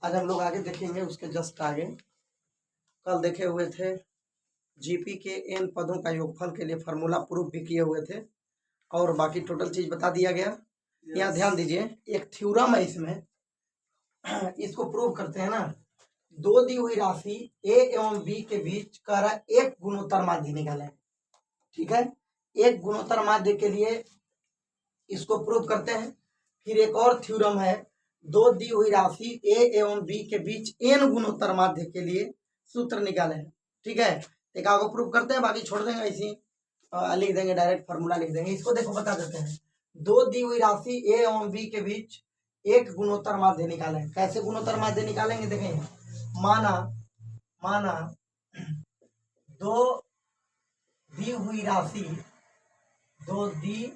आज हम लोग आगे देखेंगे उसके जस्ट आगे। कल देखे हुए थे जीपी के एन पदों का योगफल के लिए फार्मूला प्रूफ भी किए हुए थे और बाकी टोटल चीज बता दिया गया। यहाँ ध्यान दीजिए, एक थ्योरम है इसमें, इसको प्रूव करते हैं ना। दो दी हुई राशि ए एवं बी के बीच का एक गुणोत्तर माध्य निकालें। ठीक है, एक गुणोत्तर माध्य के लिए इसको प्रूव करते हैं। फिर एक और थ्योरम है, दो दी हुई राशि ए एवं बी के बीच एन गुणोत्तर माध्य के लिए सूत्र निकाले। ठीक है, एक आगे प्रूव करते हैं, बाकी छोड़ देंगे ऐसी लिख देंगे, डायरेक्ट फार्मूला लिख देंगे। इसको देखो बता देते हैं, दो दी हुई राशि ए एवं बी के बीच एक गुणोत्तर माध्य निकालें। कैसे गुणोत्तर माध्य निकालेंगे देखेंगे। माना दो दी हुई राशि, दो दी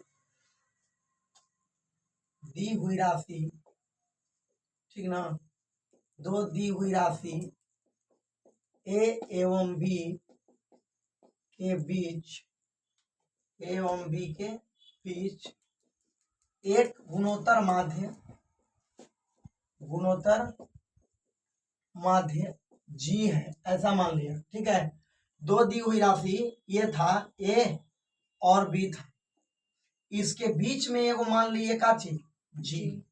हुई राशि, ठीक ना, दो दी हुई राशि ए एवं बी के बीच, ए एवं बी के बीच एक गुणोत्तर माध्य जी है, ऐसा मान लिया। ठीक है, दो दी हुई राशि ये था ए और बी था, इसके बीच में एगो मान लिए का चीज जी,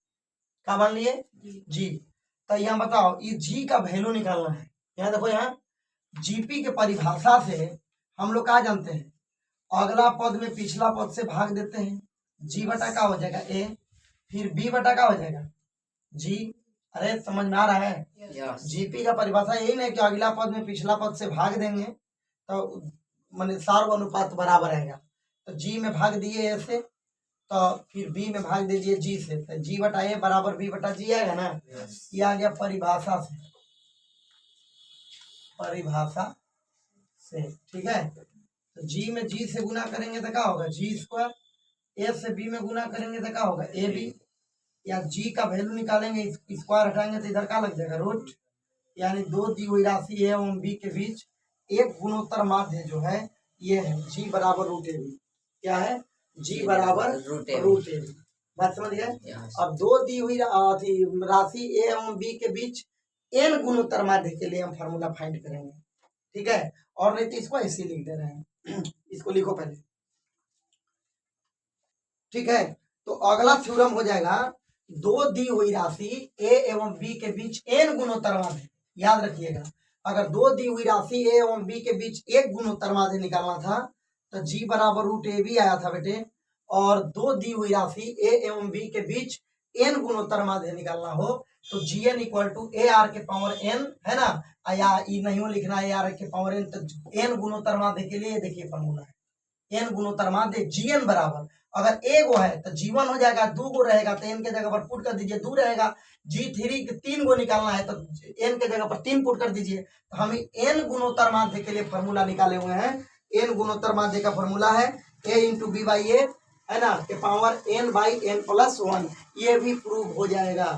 का मान लिए जी। तो यहाँ बताओ, ये जी का वैल्यू निकालना है। यहाँ देखो, यहाँ जीपी के परिभाषा से हम लोग क्या जानते हैं, अगला पद में पिछला पद से भाग देते हैं। जी बटा का हो जाएगा ए, फिर बी बटा का हो जाएगा जी। अरे समझ में आ रहा है? जीपी का परिभाषा यही नहीं कि अगला पद में पिछला पद से भाग देंगे तो माने सार्व अनुपात बराबर रहेगा। तो जी में भाग दिए ए से, तो फिर बी में भाग दीजिए जी से, तो जी बटा ए बराबर बी बटा जी आएगा ना। ये आ गया परिभाषा से, ठीक है। तो जी में जी से गुना करेंगे तो क्या होगा जी स्क्वायर, ए से बी में गुना करेंगे तो क्या होगा ए बी, या जी का वैल्यू निकालेंगे, स्क्वायर हटाएंगे तो इधर क्या लग जाएगा रूट। यानी दो दी हुई राशि ए एवं बी के बीच एक गुणोत्तर माध्य जो है ये है जी बराबर रूट ए बी। क्या है? जी बराबर रूट ए बी। बात समझ गए? अब दो दी हुई राशि ए एवं बी के बीच एन गुणोत्तर माध्य के लिए हम फार्मूला फाइंड करेंगे। ठीक है, और नहीं तो इसको ऐसे लिख दे रहे हैं, इसको लिखो पहले। ठीक है, तो अगला थ्योरम हो जाएगा, दो दी हुई राशि ए एवं बी के बीच एन गुणोत्तर माध्य। याद रखिएगा, अगर दो दी हुई राशि ए एवं बी के बीच एक गुणोत्तर माध्य निकालना था तो जी बराबर रूट ए बी आया था बेटे, और दो दी हुई राशि ए एवं बी के बीच एन गुणोत्तर माध्य निकालना हो तो G N equal to A R के पावर एन, है ना, या ई नहीं लिखना ए आर के पावर एन। तो एन गुणोत्तर माध्य के लिए देखिए फॉर्मूला है, एन गुणोत्तर माध्य जी एन बराबर, अगर ए गो है तो जी1 हो जाएगा, दो गो रहेगा तो एन के जगह पर पुट कर दीजिए दो रहेगा। जी3 तीन गो निकालना है तो एन के जगह पर तीन पुट कर दीजिए। तो हम एन गुणोत्तर माध्य के लिए फॉर्मूला निकाले हुए हैं। एन गुणोत्तर माध्य का फॉर्मूला है a into b by a, है ना, के power n by n plus 1। ये भी प्रूव हो जाएगा।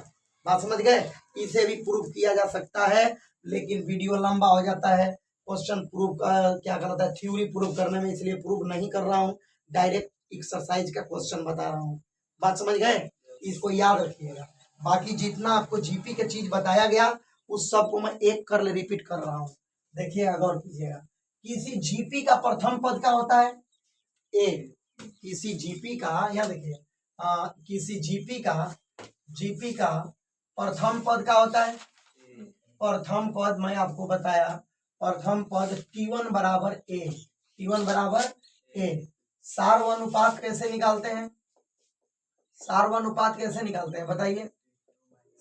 बात समझ गए? इसे भी प्रूव किया जा सकता है, लेकिन वीडियो लंबा हो जाता है। क्वेश्चन प्रूव क्या कहता है, थ्योरी प्रूव करने में, इसलिए प्रूव नहीं कर रहा हूँ, डायरेक्ट एक्सरसाइज का क्वेश्चन बता रहा हूँ। बात समझ गए? इसको याद रखिएगा। बाकी जितना आपको जीपी के चीज बताया गया उस सब को मैं एक कर रिपीट कर रहा हूँ। देखिएगा, गौर कीजिएगा। किसी जीपी का प्रथम पद क्या होता है? ए। किसी जीपी का, यहाँ देखिए, किसी जीपी का प्रथम पद क्या होता है? प्रथम पद मैं आपको बताया, प्रथम पद T1 बराबर ए, T1 बराबर ए। सार्वनुपात कैसे निकालते हैं? सार्वनुपात कैसे निकालते हैं बताइए?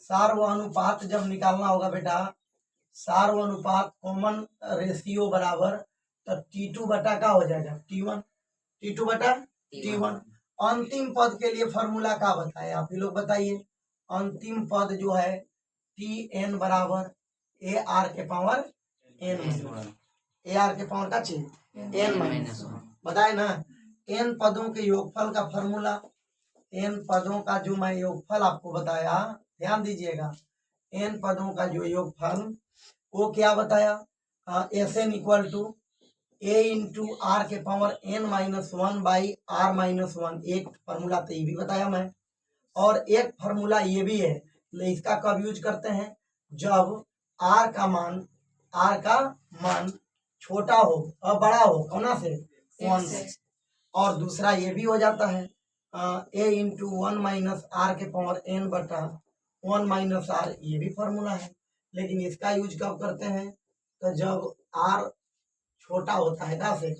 सार्वनुपात जब निकालना होगा बेटा, सार्वनुपात कॉमन रेशियो बराबर तो T2 बटा का हो जाएगा T1, T2 बटा T1। अंतिम पद के लिए फॉर्मूला का बताए आप ही लोग बताइए। अंतिम पद जो है Tn बराबर ए आर के पावर एन, ए आर के पावर का चीज एन माइनस, बताए ना। एन पदों के योगफल का फॉर्मूला, एन पदों का जो मैं योगफल आपको बताया, ध्यान दीजिएगा, एन पदों का जो योगफल वो क्या बताया, S N equal to A into R के power N minus 1 by R minus 1। एक फॉर्मूला तो ये भी बताया मैं, और एक फॉर्मूला ये भी है, इसका कब यूज करते हैं, जब आर का मान छोटा हो और बड़ा हो कौना से 1 से। और दूसरा ये भी हो जाता है a इंटू 1 माइनस आर के पावर n बटा 1 माइनस आर, ये भी फॉर्मूला है। लेकिन इसका यूज कब करते हैं, तो जब आर छोटा होता है ना से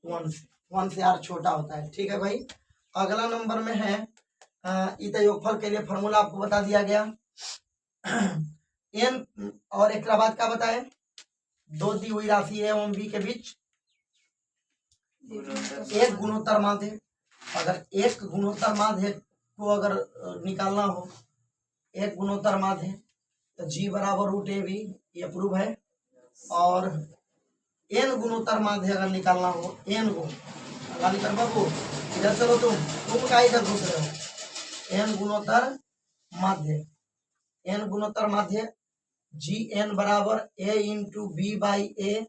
1 से आर छोटा होता है। ठीक है भाई। अगला नंबर में है इत योगफल के लिए फॉर्मूला आपको बता दिया गया n, और एक बाद क्या बताए, दो दी हुई राशि ए एवं बी के बीच एक गुणोत्तर माध्य। अगर एक गुणोत्तर माध्य को अगर निकालना हो, एक गुणोत्तर माध्य, तो g बराबर रूट ए बी, ये प्रूव है। और n गुणोत्तर माध्य अगर निकालना हो, n को गाली कर बाबू, इधर चलो तुम का इधर घुस रहे हो। n गुणोत्तर माध्य जी एन बराबर a इंटू बी बाई ए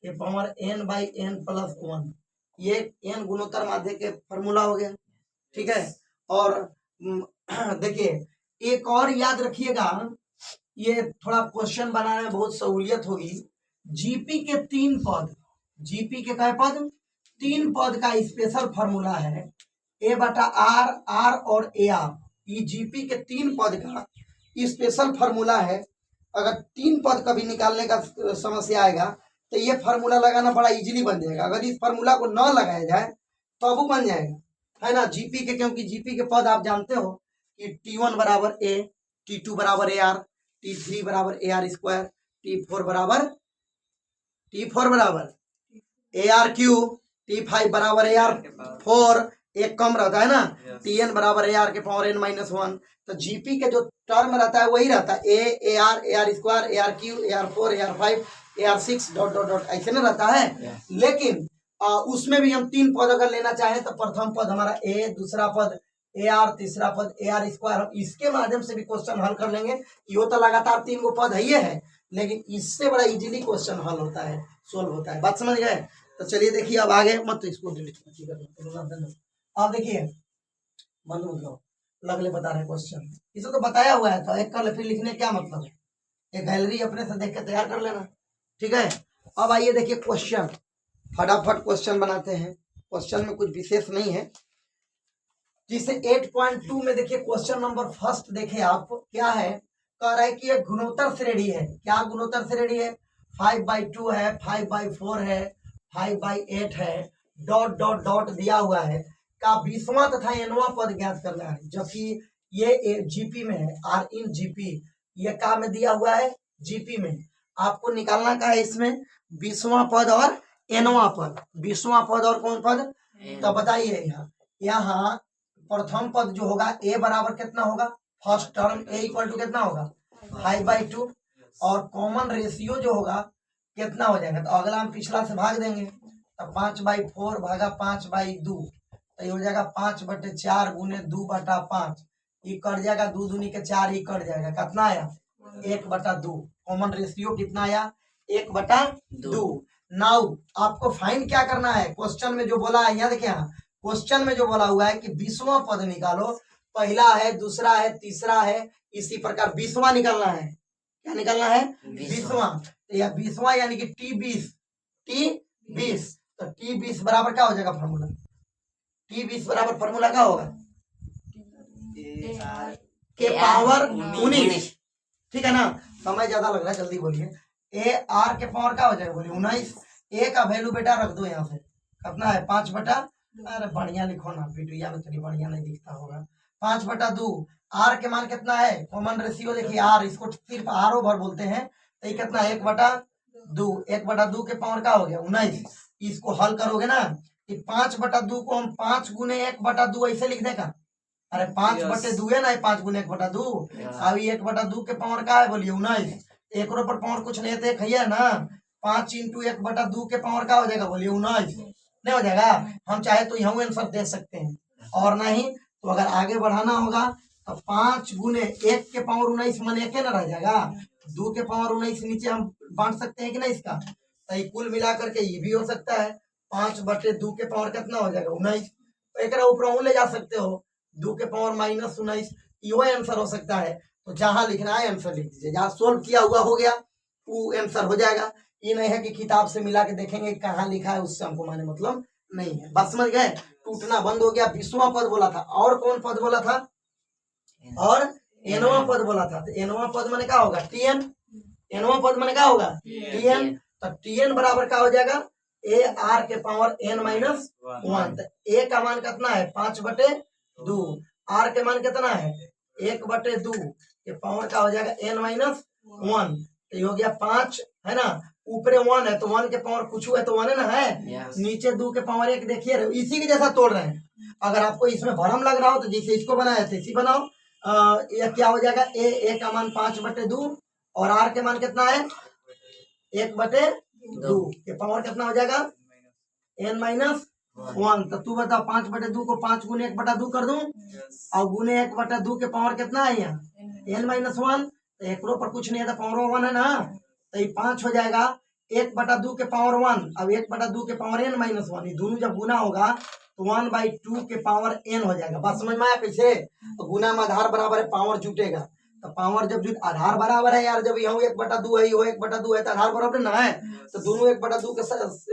के power n by n plus 1, ये n गुणोत्तर माध्य के फॉर्मूला हो गया। ठीक है। और देखिए एक और याद रखिएगा, ये थोड़ा क्वेश्चन बनाने में बहुत सहूलियत होगी। जीपी के 3 पद, जीपी के क्या पद, 3 पद का स्पेशल फॉर्मूला है ए बटा आर, आर और ए आर। ये जीपी के 3 पद का स्पेशल फॉर्मूला है। अगर 3 पद कभी निकालने का समस्या आएगा तो ये फार्मूला लगाना बड़ा इजीली बन जाएगा। अगर इस फार्मूला को न लगाया जाए तो अब बन जाएगा, है ना, जीपी के, क्योंकि जीपी के पद आप जानते हो कि T1 बराबर ए, T2 बराबर ए आर, T3 बराबर ए आर स्क्वायर, T4 बराबर ए आर क्यू, T5 बराबर ए आर 4, एक कम रहता है ना, Tn बराबर ए आर के पावर n माइनस 1। तो जीपी के जो टर्म रहता है वही रहता है A R square, A R Q, A R 4, A R 5, A R 6 dot dot dot, ऐसे ना रहता है। लेकिन उसमें भी हम 3 पद अगर लेना चाहें तो प्रथम पद हमारा ए, दूसरा पद ए आर, तीसरा पद ए आर स्क्वायर, हम इसके माध्यम से भी क्वेश्चन हल कर लेंगे। ये तो लगातार 3 गो पद है, लेकिन इससे बड़ा इजीली क्वेश्चन हल होता है, सोल्व होता है। बात समझ गए? तो चलिए देखिए अब आगे मत इसको डिलीट कर। अब देखिए बंद मत करो, लगले बता रहे क्वेश्चन, इसे तो बताया हुआ है, तो एक कर फिर लिखने क्या मतलब है, एक गैलरी अपने से देख के तैयार कर लेना। ठीक है। अब आइए देखिए क्वेश्चन, फटाफट क्वेश्चन बनाते हैं। क्वेश्चन में कुछ विशेष नहीं है। जिसे 8.2 में देखिए क्वेश्चन नंबर फर्स्ट देखे आप, क्या है, कह रहा है कि एक गुणोत्तर श्रेणी है। क्या गुणोत्तर श्रेणी है, 5/2 है, 5/4 है, 5/8 है, डॉट डॉट डॉट दिया हुआ है। का 20वां तथा nवां पद ज्ञात करना है, जबकि ये जीपी में है, आर इन जीपी, ये का में दिया हुआ है, जीपी में। आपको निकालना का है इसमें 20वां पद और nवां पद। 20वां पद और कौन पद, तो बताइए। यहाँ प्रथम पद जो होगा ए बराबर कितना होगा, first term a equal to कितना होगा 5/2, और कॉमन रेशियो जो होगा कितना हो जाएगा, तो अगला हम पिछला से भाग देंगे, तो 5/4 भागा 5/2, तो ये हो जाएगा 5/4 गुने 2/5, ये कट जाएगा, 2 दूनी के 4 ही कट जाएगा, कितना आया 1/2। कॉमन रेशियो कितना आया 1/2। नाउ आपको फाइंड क्या करना है, क्वेश्चन में जो बोला है, यहाँ देखिए, क्वेश्चन में जो बोला हुआ है कि 20वां पद निकालो, पहला है, दूसरा है, तीसरा है, इसी प्रकार 20वां निकालना है। क्या निकालना है 20वां, या 20वां यानी कि T20, तो T20 बराबर क्या हो जाएगा फॉर्मूला, T20 बराबर फॉर्मूला क्या होगा के पावर 19। ठीक है ना, समय ज्यादा लग रहा है, जल्दी बोलिए। ए आर के पावर क्या हो जाएगा, बोलिए 19। ए का वैल्यू बेटा रख दो यहाँ से, कितना है 5/, अरे बढ़िया लिखो ना, वीडियो में तो बढ़िया नहीं दिखता होगा, 5/2। आर के मान कितना है, कॉमन रेशियो देखिए आर, इसको सिर्फ आर ओवर बोलते हैं, तो ये कितना 1/2, 1/2 के पावर का हो गया 19। इसको हल करोगे ना कि 5/2 को हम 5 गुने 1/2 ऐसे लिख देगा, अरे 5/2 है ना, 5 गुने 1/2, अभी 1/2 के पावर का है, बोलिए 19। एक पर पावर कुछ नहीं थे खैया ना, 5 इंटू 1/2 के पावर का हो जाएगा, बोलिए 19, नहीं हो जाएगा। हम चाहे तो यहाँ आंसर दे सकते हैं, और नहीं तो अगर आगे बढ़ाना होगा तो 5 गुने 1 के पावर 19 मन 1 ना रह जाएगा, 2 के पावर 19 नीचे हम बांट सकते हैं कि नहीं इसका, तो कुल मिला करके ये भी हो सकता है 5/2 के पावर कितना हो जाएगा 19, तो एक ऊपर ले जा सकते हो 2 के पावर -19, यो आंसर हो सकता है। तो जहां लिखना है आंसर लिख दीजिए, जहां सोल्व किया हुआ हो गया वो आंसर हो जाएगा। ये नहीं है कि किताब से मिला के देखेंगे कहाँ लिखा है, उससे हमको माने मतलब नहीं है। बस समझ गए, टूटना बंद हो गया। 20वां पद बोला था, और कौन पद बोला था, और एनवा पद बोला था। तो एनवा पद माने क्या होगा, टीएन। एनवा पद माने क्या होगा, टीएन। तो टीएन बराबर क्या हो जाएगा, ए आर के पावर एन माइनस 1। तो ए का मान कितना है 5/2, आर के मान कितना है 1/2 के पावर का हो जाएगा एन माइनस 1। तो ये हो गया 5 है ना, ऊपर 1 है तो 1 के पावर कुछ है तो 1 है ना है, नीचे 2 के पावर 1 देखिए, इसी के जैसा तोड़ रहे हैं। अगर आपको इसमें भरम लग रहा हो तो जैसे इसको बनाया थे इसी बनाओ। ये क्या हो जाएगा, ए का मान 5/2 और आर के मान कितना है 1/2 के पावर कितना हो जाएगा एन माइनस 1। तो तू बता 5/2 को 5 गुने 1/2 कर दूं और गुने 1/2 के पावर कितना है यहाँ एन माइनस 1। तो एक पर कुछ नहीं है तो पावर 1 है ना, तो ये 5 हो जाएगा 1/2 के पावर 1 अब 1/2 के पावर एन माइनस 1। ये दोनों जब गुना होगा तो 1/2 के पावर एन हो जाएगा। बात समझ में आया कैसे, तो गुना में आधार बराबर है पावर जुटेगा। तो पावर जब जुट आधार बराबर है यार, जब यहाँ 1/2 है यो 1/2 है तो आधार बराबर ना है, तो दोनों 1/2 के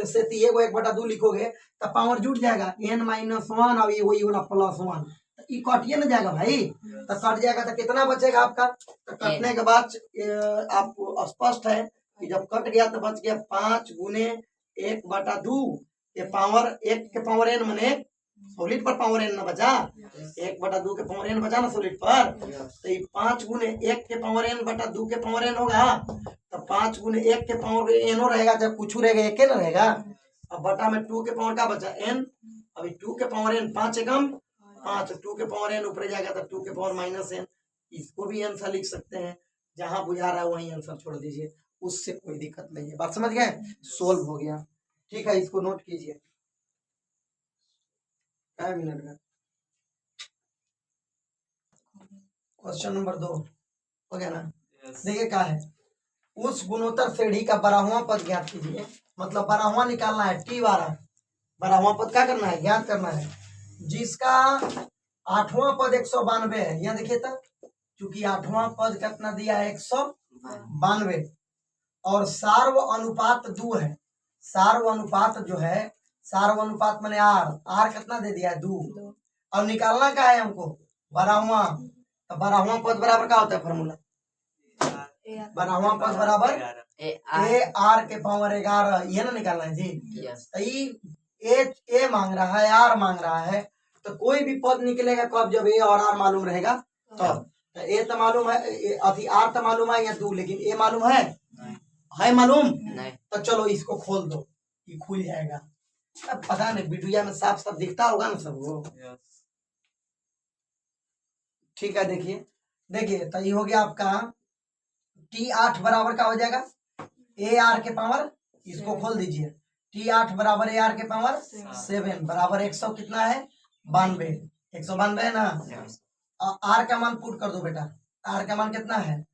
से 1/2 लिखोगे तो पावर जुट जाएगा एन माइनस 1 और ये वही वाला +1। ये कटिए ना जाएगा भाई, तो कट जाएगा तो कितना बचेगा आपका, तो कटने के बाद आपको स्पष्ट है कि जब कट गया तो बच गया 5 गुने 1/2 के पावर 1 के पावर एन मने सॉलिड पर पावर एन ना बचा, 1/2 के पावर एन बचा ना सॉलिड पर। तो ये 5 गुने 1 के पावर एन बटा 2 के पावर एन होगा, तो 5 गुने 1 के पावर एन हो रहेगा, जब कुछ रहेगा 1 ना रहेगा। अब बटा में 2 के पावर का बचा एन, अभी 2 के पावर एन 5 एकम 5, 2 के पावर एन ऊपर जाएगा तो 2 के पावर माइनस एन। इसको भी आंसर लिख सकते हैं, जहां बुझा रहा है वहीं आंसर छोड़ दीजिए, उससे कोई दिक्कत नहीं है। बात समझ गए, सोल्व हो गया। ठीक है, इसको नोट कीजिए। मिनट में क्वेश्चन नंबर 2 हो गया ना। देखिए क्या है, उस गुणोत्तर श्रेणी का 12वां पद ज्ञात कीजिए। मतलब 12वां निकालना है, T12 12वां पद क्या करना है, ज्ञात करना है, जिसका 8वां पद 192 है। यहाँ देखिए तो, चूंकि 8वां पद कितना दिया है 192 और सार्व अनुपात 2 है। सार्व अनुपात जो है, सार्व अनुपात मैंने आर कितना दे दिया है 2। अब निकालना क्या है हमको 12वां, तो 12वां पद बराबर क्या होता है फॉर्मूला, 12वां पद बराबर ए आर के पावर 11, ये ना निकालना है जी। तो ए मांग रहा है, आर मांग रहा है, तो कोई भी पद निकलेगा कब, जब ए और आर मालूम रहेगा तब। तो ए तो मालूम है, अभी आर तो मालूम है या 2, लेकिन ए मालूम है मालूम नहीं। तो चलो इसको खोल दो, ये खुल जाएगा। अब पता नहीं वीडियो में साफ साफ दिखता होगा ना सबको। ठीक है, देखिए देखिए, तो ये हो गया आपका T8 बराबर का हो जाएगा ए आर के पावर, इसको खोल दीजिए, T8 बराबर ए आर के पावर 7 बराबर 100 कितना है 92, 192 है ना। आर का मान पुट कर दो बेटा, आर का मान कितना है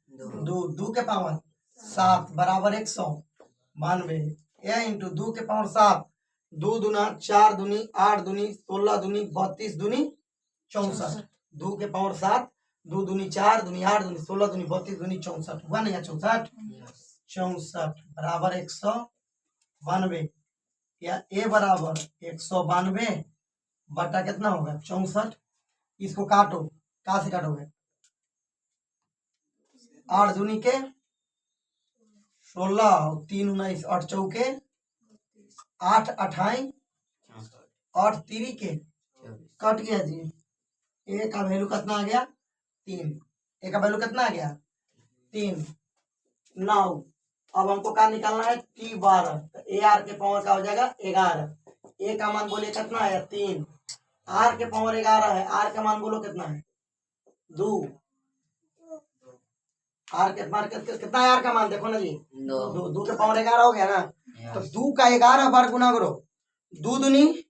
2 के पावर 7 बराबर 192 या इंटू 2 के पावर 7, 2 दूना 4 दूनी 8 दूनी 16 दूनी 32 दूनी 64, 2 के पावर 7, 2 दूनी 4 दूनी 8 दूनी 16 दूनी 32 दूनी 64 हुआ नहीं, 64 बराबर 192 या ए बराबर 192 बटा कितना होगा 64। इसको काटो, कहाँ से काटोगे, 8 दूनी के 16, 3 19 8 चौके 8 28 8 3 के कट गया जी। ए का वैल्यू कितना आ गया 3, ए का वैल्यू कितना आ गया 3। 9 अब हमको क्या निकालना है T12, तो ए आर के पावर का हो जाएगा 11। ए का मान बोले कितना है 3, आर के पावर 11 है, आर का मान बोलो कितना है 2। आर के पावर कितना है, आर का मान देखो ना जी 2 के पावर 11 हो गया ना। तो 2 का 11 बार गुना करो, 2 दूनी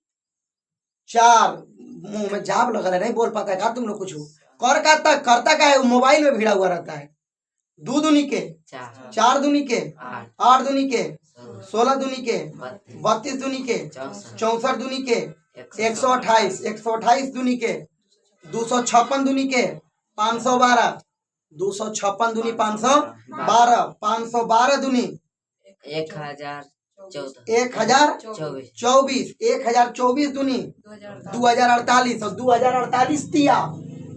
4, मुंह में जाब लग रहा है नहीं बोल पाता है तुम लोग कुछ करता का है, मोबाइल में भिड़ा हुआ रहता है। 2 दूनी के 4 दूनी के 8 दूनी के 16 दूनी के 32 दूनी के 64 दूनी के 128 दूनी के 256 दूनी के 512 256 दूनी 512, 512 दूनी 1024, 1024 दूनी 2048 और 2048 तिया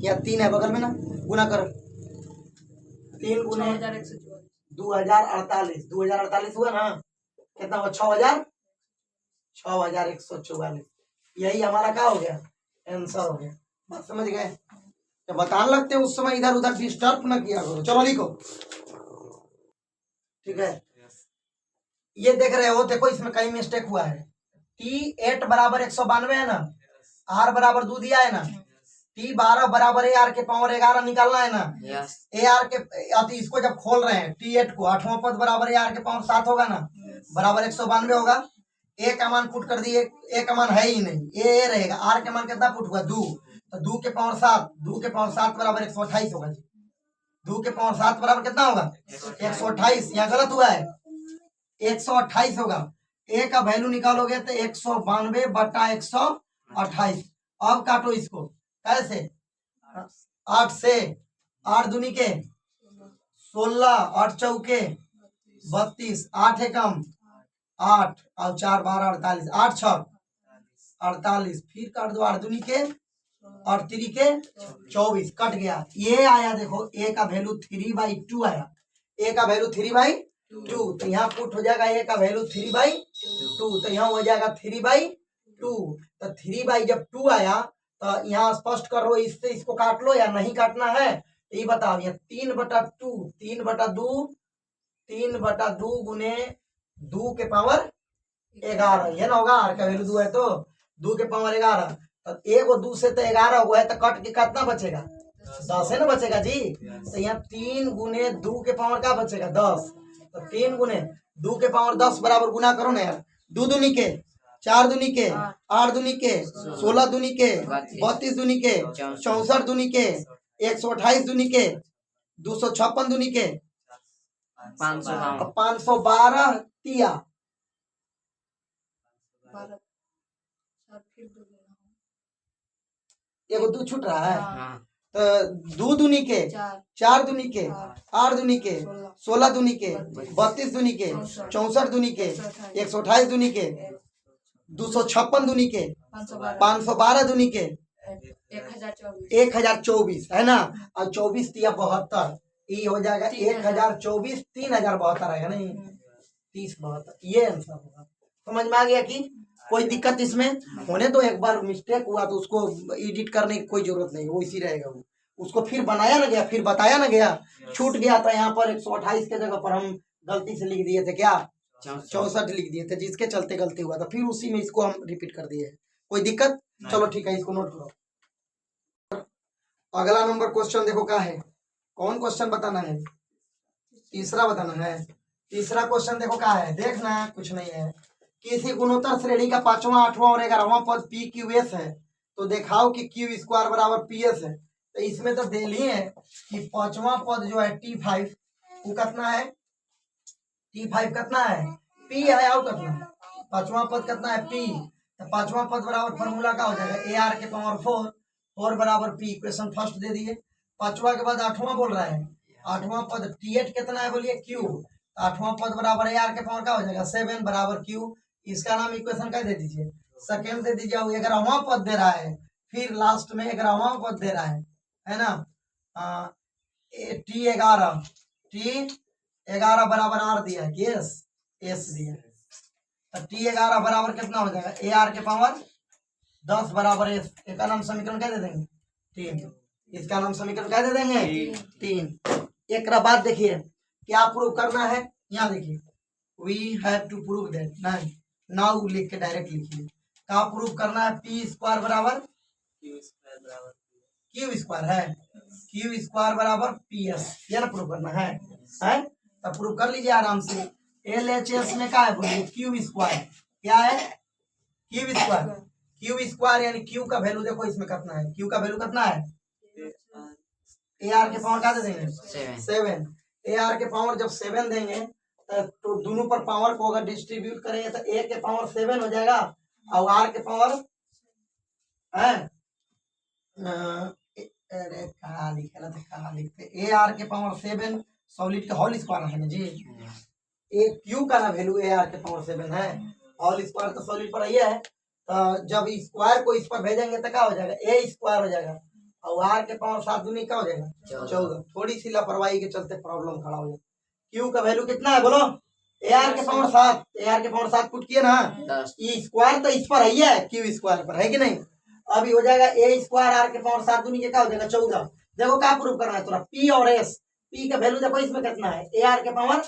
या 3 है बगल में ना, गुना कर 3 गुने 2048, 2048 हुआ ना, कितना हुआ 6144। यही हमारा क्या हो गया, आंसर हो गया। बात समझ गए? जब बताने लगते हैं उस समय इधर उधर डिस्टर्ब ना किया करो। चलो लिखो, ठीक है। ये देख रहे हो, देखो इसमें कहीं मिस्टेक हुआ है। T8 बराबर 192 है ना, R बराबर 2 दिया है ना, T12 बराबर AR के पावर 11 निकालना है ना। AR के इसको जब खोल रहे हैं T8 को, 8वां पद बराबर AR के पावर 7 होगा ना, बराबर 192 होगा। A का मान पुट कर दिए, A का मान है ही नहीं, A रहेगा। R का मान कितना पुट हुआ 2, तो 2 के पावर 7, 2 के पावर 7 बराबर 128 होगा जी। 2 के पावर 7 बराबर कितना होगा 128। यहाँ गलत हुआ है, 128 होगा। A का वैल्यू निकालोगे तो 192 बटा 128। अब काटो इसको, कैसे, 8 से, 8 दूनी के 16, 8 चौके 32, 8 एकम 8 और 4 12 48, 8 6 48, फिर काट दो 8 दूनी के और 3 के 24, कट गया। ये आया देखो, A का वैल्यू 3/2 आया। A का वैल्यू 3/2, तो यहाँ पुट हो जाएगा A का वैल्यू 3/2, तो यहाँ हो जाएगा 3/2। तो 3 जब 2 आया तो यहाँ स्पष्ट करो, इससे इसको काट लो या नहीं काटना है, तो ये बताओ। ये 3/2, 3/2, 3/2 गुने 2 के पावर 11, ये ना होगा। R का वैल्यू 2 है तो 2 के पावर 11, तो 1 और 2 से तो 11 हुआ है, तो कट के कितना बचेगा 10 है ना बचेगा जी। तो यहाँ 3 गुने 2 के पावर क्या बचेगा 10, तो 3 गुने 2 के पावर 10 बराबर गुना करो ना यार। 2 दूनी के 4 दूनी के 8 दूनी के 16 दूनी के 32 दूनी के 64 दूनी के 128 दूनी के 256 दूनी के 512 तिया। एगो 2 छूट रहा है, तो 2 दूनी के 4 दूनी के 8 दूनी के 16 दूनी के 32 दूनी के 64 दूनी के 128 दूनी के 256 दूनी के 512 दूनी के 1024 है ना, और 24 तिया 72, ये हो जाएगा 1024, 3072 आएगा नहीं 3072, ये आंसर होगा। समझ में आ गया कि कोई दिक्कत इसमें होने तो, एक बार मिस्टेक हुआ तो उसको एडिट करने की कोई जरूरत नहीं, वो इसी रहेगा। वो उसको फिर बनाया ना गया, फिर बताया ना गया, छूट गया था। यहाँ पर 128 के जगह पर हम गलती से लिख दिए थे, क्या 64 लिख दिए थे, जिसके चलते गलती हुआ था। फिर उसी में इसको हम रिपीट कर दिए। कोई दिक्कत? चलो ठीक है, इसको नोट करो। अगला नंबर क्वेश्चन देखो क्या है, कौन क्वेश्चन बताना है, तीसरा बताना है। तीसरा क्वेश्चन देखो क्या है, देखना कुछ नहीं है। किसी गुणोत्तर श्रेणी का 5वां 8वां और 11वां पद पी क्यू एस है, तो दिखाओ कि क्यू स्क्वायर बराबर पी एस है। तो इसमें तो दे लिए है कि 5वां पद जो है T5 वो कितना है, T5 कितना है P है, और कितना है 5वां पद कितना है P। तो 5वां पद बराबर फॉर्मूला क्या हो जाएगा AR के पावर 4, 4 बराबर P। इक्वेशन फर्स्ट दे दिए। 5वां के बाद 8वां बोल रहा है, 8वां पद T8 कितना है बोलिए Q। 8वां पद बराबर AR के पावर क्या हो जाएगा 7 बराबर Q। इसका नाम इक्वेशन क्या दे दीजिए, सेकेंड दे दीजिए। 11वां पद दे रहा है, फिर लास्ट में 11वां पद दे रहा है ना। T11 बराबर R दिया है, यस एस दिया है। तो T11 बराबर कितना हो जाएगा AR के पावर 10 बराबर एस। इसका नाम समीकरण क्या दे देंगे 3। इसका नाम समीकरण क्या दे देंगे 3। एक बात देखिए, क्या प्रूव करना है, यहाँ देखिए, we have to prove that. नहीं, नाउ लिख के डायरेक्ट लिखिए। क्या प्रूव करना है, पी स्क्वायर बराबर क्यू स्क्वायर है, क्यू स्क्वायर बराबर पी एस, ये ना प्रूव करना है। तो प्रूव कर लीजिए आराम से। LHS में क्या है बोलिए क्यू स्क्वायर, क्या है क्यू स्क्वायर। क्यू स्क्वायर यानी क्यू का वैल्यू देखो इसमें कितना है, क्यू का वैल्यू कितना है AR के पावर क्या दे देंगे 7। AR के पावर जब 7 देंगे तो दोनों पर पावर को अगर डिस्ट्रीब्यूट करेंगे तो A के पावर 7 हो जाएगा और R के पावर है अरे कहाँ लिखा था, कहाँ लिखते, ए आर के पावर 7 सॉलिड का होल स्क्वायर है ना जी। ए क्यू का ना वैल्यू ए आर के पावर 7 है, होल स्क्वायर तो सॉलिड पर ही है। तो जब स्क्वायर को इस पर भेजेंगे तो क्या हो जाएगा, ए स्क्वायर हो जाएगा, और आर के पावर 7 दूनी क्या हो जाएगा 14। थोड़ी सी लापरवाही के चलते प्रॉब्लम खड़ा हो जाएगा। क्यू का वैल्यू कितना है बोलो, ए आर के पावर 7, ए आर के पावर 7 पुट किए ना, ये स्क्वायर तो इस पर है क्यू स्क्वायर पर है कि नहीं। अभी हो जाएगा ए स्क्वायर आर के पावर 7 दूनी के क्या हो जाएगा 14। देखो क्या प्रूव करना है थोड़ा, पी और एस, पी का वैल्यू देखो इसमें कितना है, ए आर के पावर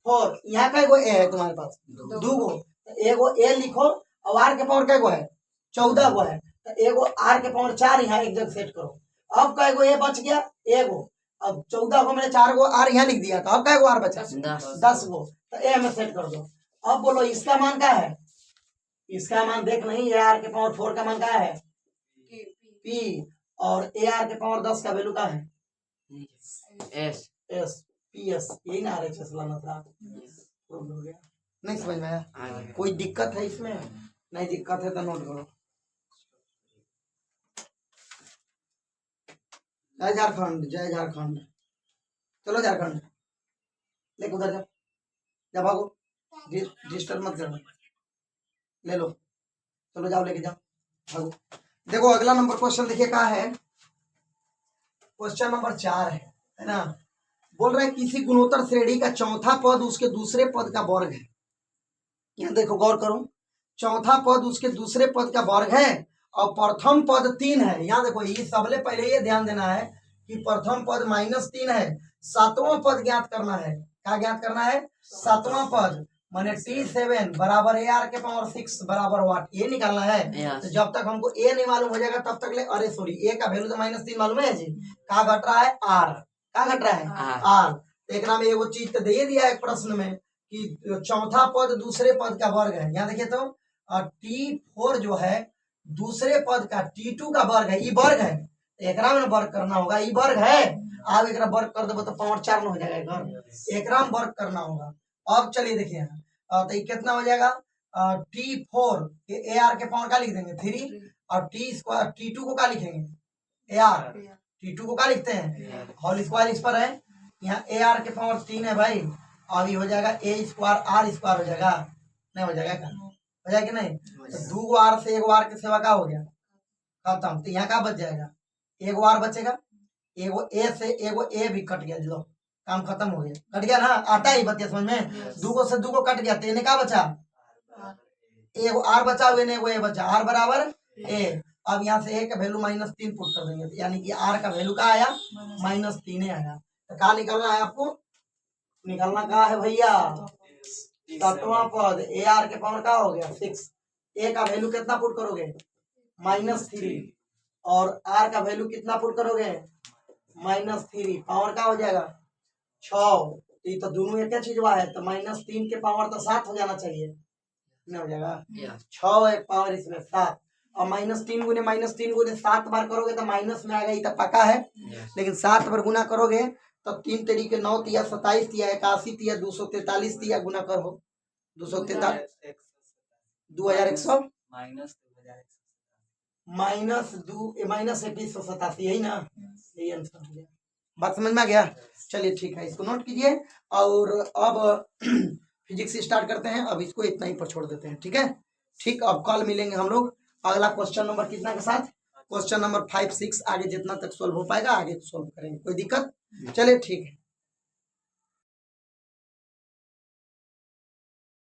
4, यहाँ का एगो ए है तुम्हारे पास 2 गो, एगो ए लिखो, और आर के पावर क्या गो है 14 गो है, तो एगो आर के पावर 4 यहाँ एक जगह सेट करो। अब का एगो ए बच गया एगो, अब 14 को मैंने 4 गो आर यहाँ लिख दिया, तो अब का एगो आर बचा 10 गो, तो ए में सेट कर दो। अब बोलो इसका मान क्या है, इसका मान देख नहीं, ए आर के पावर 4 का मान क्या है पी, और ए आर के पावर 10 का वैल्यू क्या है एस, एस पी एस, यही ना आर एच एस लाना था। हो गया, नहीं समझ में आया, कोई दिक्कत है इसमें, नहीं दिक्कत है तो नोट करो। जय झारखंड, जय झारखंड, चलो झारखंड लेके उधर जा, जा भागो, डिस्टर्ब मत करना, ले लो, चलो जाओ लेके जाओ, भागो। देखो अगला नंबर क्वेश्चन देखिए क्या है, क्वेश्चन नंबर 4 है ना। बोल रहे हैं किसी गुणोत्तर श्रेणी का चौथा पद उसके दूसरे पद का वर्ग है। यहाँ देखो गौर करो, चौथा पद उसके दूसरे पद का वर्ग है और प्रथम पद 3 है। यहाँ देखो ये सबले पहले ये ध्यान देना है कि प्रथम पद -3 है, सातवां पद ज्ञात करना है। क्या ज्ञात करना है, सातवां पद, माने T7 बराबर ए आर के पावर 6 बराबर वाट, ये निकालना है। तो जब तक हमको ए नहीं मालूम हो जाएगा तब तक ले, अरे सॉरी ए का वैल्यू तो -3 मालूम है जी, क्या घट रहा है आर, क्या घट रहा है आर। तो एक नाम एगो चीज तो दे दिया है प्रश्न में कि चौथा पद दूसरे पद का वर्ग है। यहाँ देखिए तो T4 जो है दूसरे पद का T2 का वर्ग है, ये वर्ग है, एक में वर्ग करना होगा, ये वर्ग है। आप एक वर्ग कर दो तो पावर 4 में हो जाएगा, एक वर्ग करना होगा। अब चलिए देखिए तो ये कितना हो जाएगा, T4 ए आर के पावर का लिख देंगे 3, और T2 को क्या लिखेंगे ए आर, T2 को क्या लिखते हैं होल स्क्वायर इस पर है, यहाँ ए आर के पावर 3 है भाई, अब ये हो जाएगा ए स्क्वायर आर स्क्वायर हो जाएगा, नहीं हो जाएगा क्या, हो जाएगा कि नहीं। तो 2 आर से 1 आर के सेवा का हो गया खत्म, तो यहाँ का बच जाएगा 1 आर बचेगा, एगो ए से एगो ए भी कट गया, जो काम खत्म हो गया, कट गया ना, आता ही बतिया समझ में, 2 से 2 कट गया, तो क्या बचा एगो आर बचा हुए ने, एगो ए बचा, आर बराबर ए। अब यहाँ से ए का वैल्यू -3 पुट कर देंगे, यानी कि आर का वैल्यू क्या आया -3 आया। तो क्या निकलना है आपको, निकलना क्या है भैया, सातवां पद ए आर के पावर का हो गया 6, ए का वैल्यू कितना पुट करोगे -3, और आर का वैल्यू कितना पुट करोगे -3, पावर का हो जाएगा 6। ये तो दोनों एक चीज हुआ है, तो -3 के पावर तो 7 हो जाना चाहिए, नहीं हो जाएगा 6 एक पावर इसमें 7, और -3 गुने 7 बार करोगे तो माइनस में आएगा, ये तो पक्का है। लेकिन 7 बार गुना करोगे तो 3 तरीके 9 तिया 27 तिया 81 तिया 243 तिया गुना करो 243 2100 -2187, यही ना, यही आंसर हो गया। बात समझ में आ गया, चलिए ठीक है, इसको नोट कीजिए। और अब फिजिक्स स्टार्ट करते हैं, अब इसको इतना ही पर छोड़ देते हैं, ठीक है। ठीक, अब कल मिलेंगे हम लोग अगला क्वेश्चन नंबर कितना के साथ, क्वेश्चन नंबर 5, 6 आगे जितना तक सोल्व हो पाएगा आगे सोल्व करेंगे, कोई दिक्कत, चलिए ठीक है।